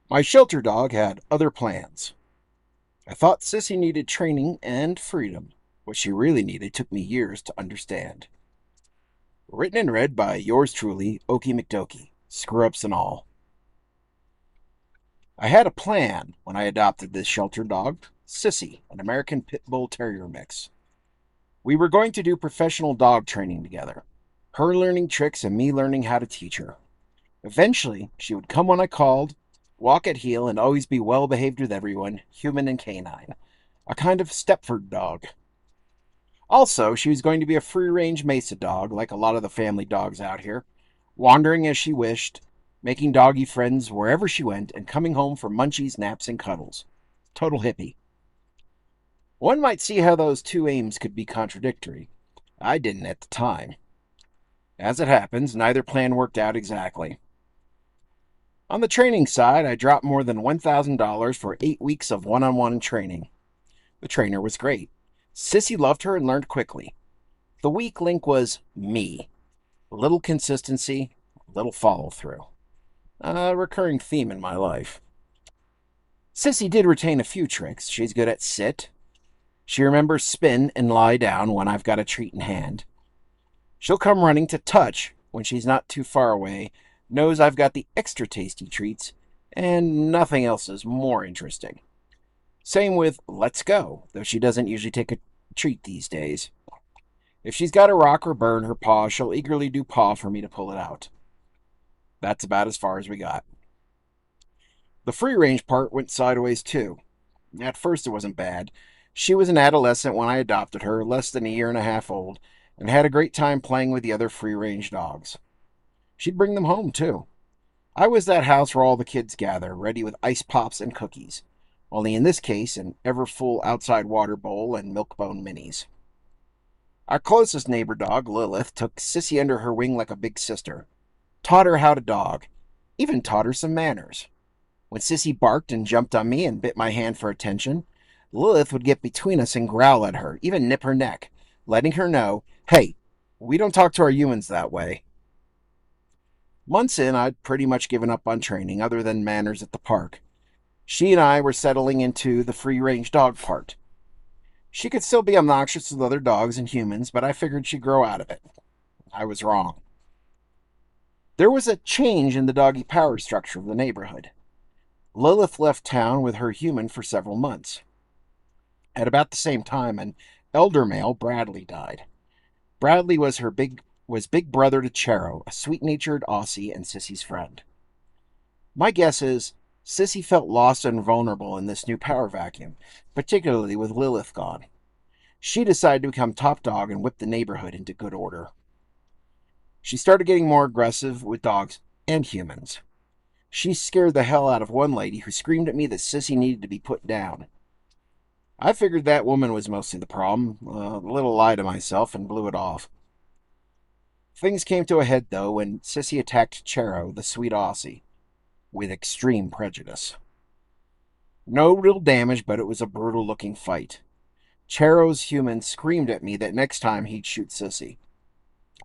My shelter dog had other plans. I thought Sissy needed training and freedom. What she really needed took me years to understand. Written and read by yours truly, Oakie McDoakie, screw ups and all. I had a plan when I adopted this shelter dog, Sissy, an American Pit Bull Terrier mix. We were going to do professional dog training together, her learning tricks and me learning how to teach her. Eventually, she would come when I called, walk at heel, and always be well behaved with everyone, human and canine. A kind of Stepford dog. Also, she was going to be a free range Mesa dog, like a lot of the family dogs out here, wandering as she wished, making doggy friends wherever she went, and coming home for munchies, naps, and cuddles. Total hippie. One might see how those two aims could be contradictory. I didn't at the time. As it happens, neither plan worked out exactly. On the training side, I dropped more than $1,000 for 8 weeks of one on one training. The trainer was great. Sissy loved her and learned quickly. The weak link was me. Little consistency, little follow through. A recurring theme in my life. Sissy did retain a few tricks. She's good at sit. She remembers spin and lie down when I've got a treat in hand. She'll come running to touch when she's not too far away, knows I've got the extra tasty treats, and nothing else is more interesting. Same with let's go, though she doesn't usually take a treat these days. If she's got a rock or burr in her paw, she'll eagerly do paw for me to pull it out. That's about as far as we got. The free range part went sideways too. At first it wasn't bad. She was an adolescent when I adopted her, less than a year and a half old, and had a great time playing with the other free range dogs. She'd bring them home too. I was that house where all the kids gather, ready with ice pops and cookies, only in this case an ever full outside water bowl and milk-bone minis. Our closest neighbor dog, Lilith, took Sissy under her wing like a big sister, taught her how to dog, even taught her some manners. When Sissy barked and jumped on me and bit my hand for attention, Lilith would get between us and growl at her, even nip her neck, letting her know, hey, we don't talk to our humans that way. Months in, I'd pretty much given up on training, other than manners at the park. She and I were settling into the free range dog part. She could still be obnoxious with other dogs and humans, but I figured she'd grow out of it. I was wrong. There was a change in the doggy power structure of the neighborhood. Lilith left town with her human for several months. At about the same time, an elder male, Bradley, died. Bradley was big brother to Chero, a sweet-natured Aussie and Sissy's friend. My guess is Sissy felt lost and vulnerable in this new power vacuum, particularly with Lilith gone. She decided to become top dog and whip the neighborhood into good order. She started getting more aggressive with dogs and humans. She scared the hell out of one lady who screamed at me that Sissy needed to be put down. I figured that woman was mostly the problem, a little lie to myself, and blew it off. Things came to a head, though, when Sissy attacked Chero, the sweet Aussie, with extreme prejudice. No real damage, but it was a brutal-looking fight. Chero's human screamed at me that next time he'd shoot Sissy.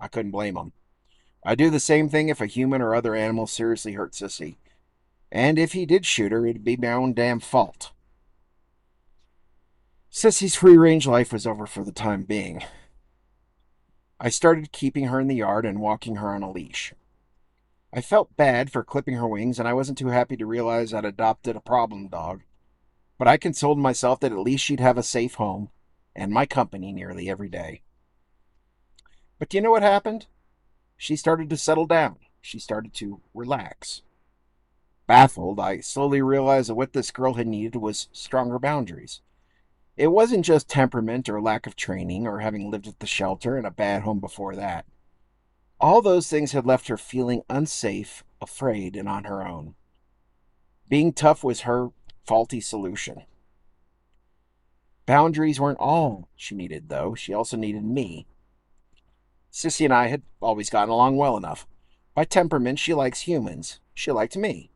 I couldn't blame him. I'd do the same thing if a human or other animal seriously hurt Sissy. And if he did shoot her, it'd be my own damn fault. Sissy's free-range life was over for the time being. I started keeping her in the yard and walking her on a leash. I felt bad for clipping her wings, and I wasn't too happy to realize I'd adopted a problem dog. But I consoled myself that at least she'd have a safe home and my company nearly every day. But do you know what happened? She started to settle down. She started to relax. Baffled, I slowly realized that what this girl had needed was stronger boundaries. It wasn't just temperament or lack of training or having lived at the shelter and a bad home before that. All those things had left her feeling unsafe, afraid, and on her own. Being tough was her faulty solution. Boundaries weren't all she needed, though. She also needed me. Sissy and I had always gotten along well enough. By temperament, she likes humans. She liked me.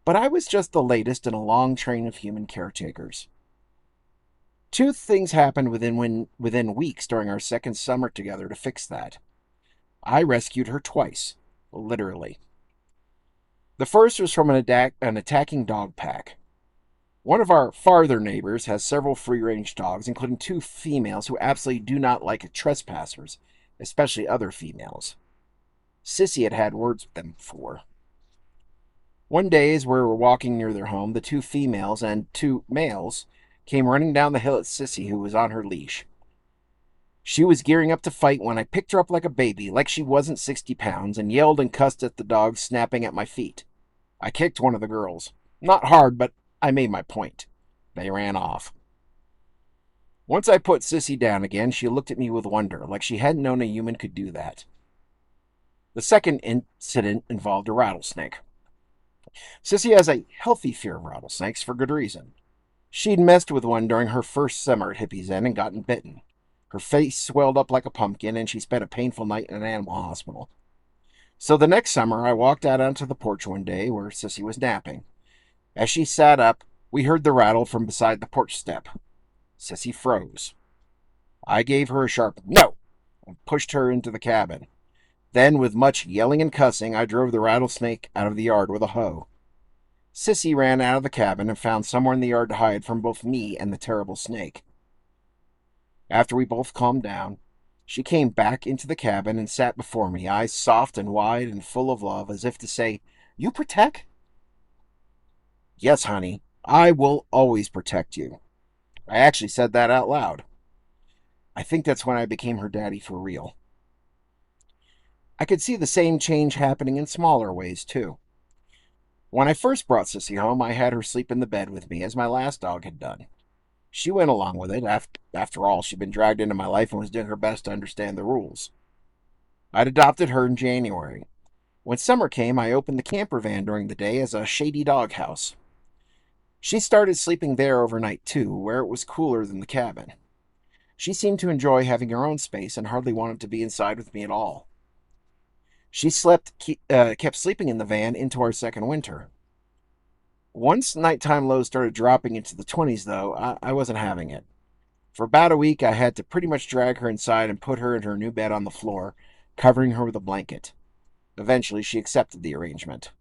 But I was just the latest in a long train of human caretakers. Two things happened within weeks during our second summer together to fix that. I rescued her twice, literally. The first was from an attacking dog pack. One of our farther neighbors has several free range dogs, including two females who absolutely do not like trespassers, especially other females. Sissy had had words with them before. One day, as we were walking near their home, the two females and two males came running down the hill at Sissy, who was on her leash. She was gearing up to fight when I picked her up like a baby, like she wasn't 60 pounds, and yelled and cussed at the dogs snapping at my feet. I kicked one of the girls. Not hard, but I made my point. They ran off. Once I put Sissy down again, she looked at me with wonder, like she hadn't known a human could do that. The second incident involved a rattlesnake. Sissy has a healthy fear of rattlesnakes for good reason. She'd messed with one during her first summer at Hippie's End and gotten bitten. Her face swelled up like a pumpkin, and she spent a painful night in an animal hospital. So the next summer, I walked out onto the porch one day where Sissy was napping. As she sat up, we heard the rattle from beside the porch step. Sissy froze. I gave her a sharp no and pushed her into the cabin. Then, with much yelling and cussing, I drove the rattlesnake out of the yard with a hoe. Sissy ran out of the cabin and found somewhere in the yard to hide from both me and the terrible snake. After we both calmed down, she came back into the cabin and sat before me, eyes soft and wide and full of love, as if to say, "You protect?" "Yes, honey, I will always protect you." I actually said that out loud. I think that's when I became her daddy for real. I could see the same change happening in smaller ways, too. When I first brought Sissy home, I had her sleep in the bed with me, as my last dog had done. She went along with it. After all, she'd been dragged into my life and was doing her best to understand the rules. I'd adopted her in January. When summer came, I opened the camper van during the day as a shady doghouse. She started sleeping there overnight, too, where it was cooler than the cabin. She seemed to enjoy having her own space and hardly wanted to be inside with me at all. She kept sleeping in the van into our second winter. Once nighttime lows started dropping into the 20s, though, I wasn't having it. For about a week, I had to pretty much drag her inside and put her in her new bed on the floor, covering her with a blanket. Eventually, she accepted the arrangement.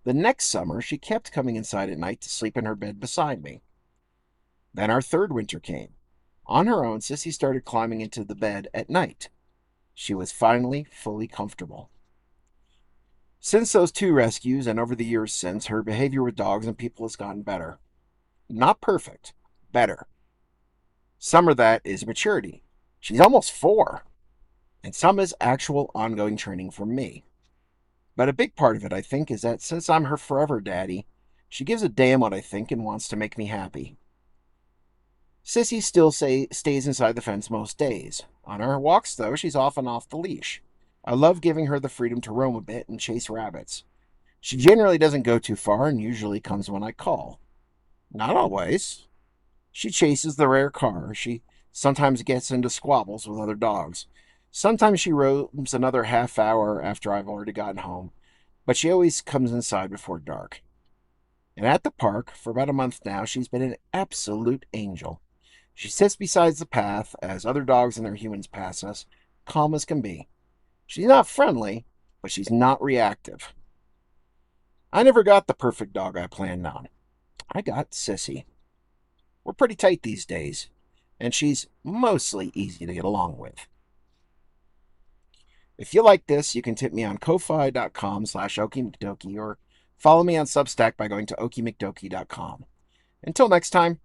The next summer, she kept coming inside at night to sleep in her bed beside me. Then our third winter came. On her own, Sissy started climbing into the bed at night. She was finally fully comfortable. Since those two rescues and over the years since, her behavior with dogs and people has gotten better. Not perfect, better. Some of that is maturity. She's almost 4. And some is actual ongoing training from me. But a big part of it, I think, is that since I'm her forever daddy, she gives a damn what I think and wants to make me happy. Sissy still stays inside the fence most days. On our walks, though, she's often off the leash. I love giving her the freedom to roam a bit and chase rabbits. She generally doesn't go too far and usually comes when I call. Not always. She chases the rare car. She sometimes gets into squabbles with other dogs. Sometimes she roams another half hour after I've already gotten home, but she always comes inside before dark. And at the park, for about a month now, she's been an absolute angel. She sits beside the path as other dogs and their humans pass us, calm as can be. She's not friendly, but she's not reactive. I never got the perfect dog I planned on. I got Sissy. We're pretty tight these days, and she's mostly easy to get along with. If you like this, you can tip me on ko-fi.com/Oakie McDoakie or follow me on Substack by going to oakiemcdoakie.com. Until next time,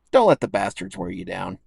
don't let the bastards wear you down.